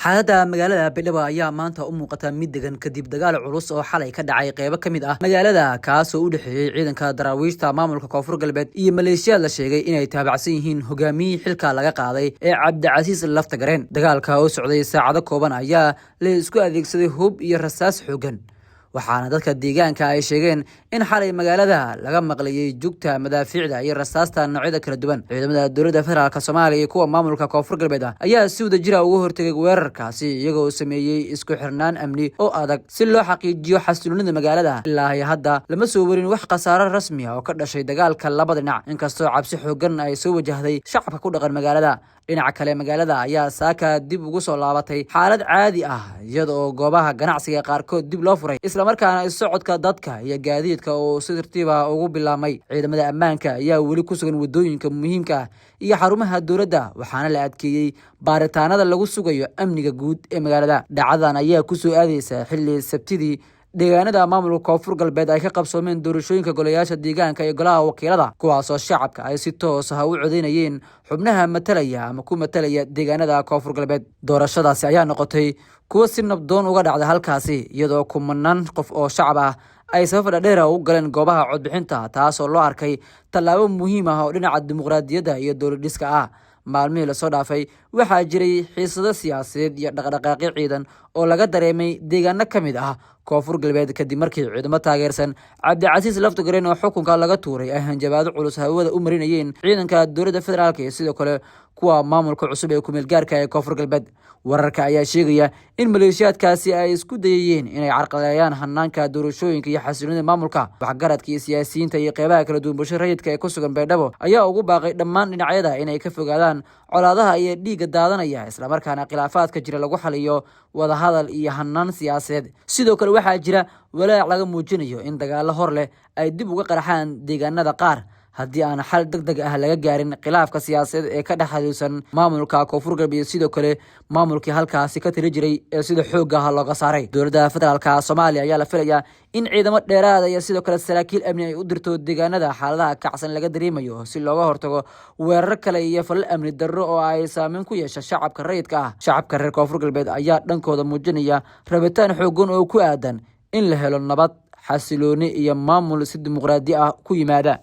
xaaladda magaalada Beledweyne ayaa maanta u muuqata mid degan kadib dagaal culus oo xalay ka dhacay qaybo ka mid ah magaalada kaas oo u dhaxeeyay ciidanka daraawiishta maamulka Koonfur Galbeed iyo maleeshiyada la sheegay inay taabacsan yihiin hogaamiyihii xilka laga qaaday ee Cabdicasiis Laftagareen. Dagaalka oo socday saacado kooban ayaa la isku adeegsaday hub iyo rasaas xooggan, waxaana dadka deegaanka ay sheegeen in xalay magaalada laga maqlayay jugta madaafiicda iyo rasaasta noocyada kala duwan. Ciidamada dowladda federaalka Soomaaliya iyo kuwa maamulka Koonfur Galbeed ayaa si wadajir ah uga hortagay weerarkaasi iyagoo sameeyay isku xirnaan amni oo adag si loo xaqiijiyo xasiloonida magaalada. Ilaa hadda lama soo warin wax khasaare rasmi ah oo ka dhashay dagaalka labada dhinac, inkastoo cabsi xooggan ay soo wajahday shacabka ku dhaqan magaalada. Dhinaca kale, magaalada ayaa saaka dib ugu soo laabatay xaalad caadi ah iyadoo goobaha ganacsiga qaarkood dib loo furay, isla markaana socodka dadka iyo gaadiidka oo si tartiib ah ugu bilaabmay. Ciidamada ammaanka ayaa weli ku sugan wadooyinka muhiimka ah iyo xarumaha dowladda, waxaana la adkeeyay baaritaanada lagu sugayo amniga guud ee magaalada. Dhacdadan ayaa ku soo aadaysa xilli Sabtidii deegaanada maamulka Koonfur Galbeed ay ka qabsoomeen doorashooyinka golayaasha deegaanka iyo golaha wakiilada, kuwaasoo shacabka ay si toos ah u codeynayeen xubnaha matalaya ama ku matalaya deegaanada Koonfur Galbeed. Doorashadaasi ayaa noqotay kuwo si nabdoon uga dhacda halkaasi, iyadoo kumanaan qof oo shacab ah ay safar dheer u galeen goobaha codbixinta, taasoo loo arkay tallaabo muhiim ah oo dhinaca dimuqraadiyadda iyo dowlad dhiska ah. Maalmihii la soo dhaafay waxaa jiray xiisado siyaasadeed iyo dhaqdhaqaaqyo ciidan oo laga dareemay deegaano ka mid ah Koonfur Galbeed kadib markii ciidamo taageersan Cabdicasiis Laftagareen oo xukunka laga tuuray ay hanjabaado culus hawada u marinayeen ciidanka dowladda federaalka iyo sidoo kale kuwa maamulka cusub ee ku meel gaarka ee Koonfur Galbeed. Wararka ayaa sheegaya in maleeshiyaadkaasi ay isku dayayeen inay carqaladeeyaan hanaanka doorashooyinka iyo xasiloonida maamulka. Waxgaradka iyo siyaasiyiinta iyo qeybaha kala duwan bulshada rayidka ee ku sugan Beledweyne ayaa ugu baaqay dhammaan dhinacyada inay ka fogaadaan colaadaha iyo dhiigga daadanaya, isla markaana khilaafaadka jira lagu xaliyo wada hadal iyo hanaan siyaasadeed. Sidoo kale waxaa jira walaac laga muujinayo in dagaalo hor leh ay dib uga qarxaan deegaanada qaar haddii aan xal degdeg ah laga gaarin khilaafka siyaasadeed ee ka dhexaysan maamulka Koonfur Galbeed sidoo kale maamulkii halkaasi ka tiri jiray ee sida xoogga ah looga saaray. Dowladda federaalka Soomaaliya ayaa la filayaa in ciidamo dheeraad ah iyo sidoo kale saraakiil amni ay u dirto deegaanada xaaladaha kacsan laga dareemayo si looga hortago weerar kale iyo falal amni darro oo ay saameyn ku yeesha shacabka rayidka ah. Shacabka reer Koonfur Galbeed ayaa dhankooda muujinaya rabitaan xooggan oo ku aadan in la helo nabad, xasilooni iyo maamul si dimuqraadi ah ku yimaada.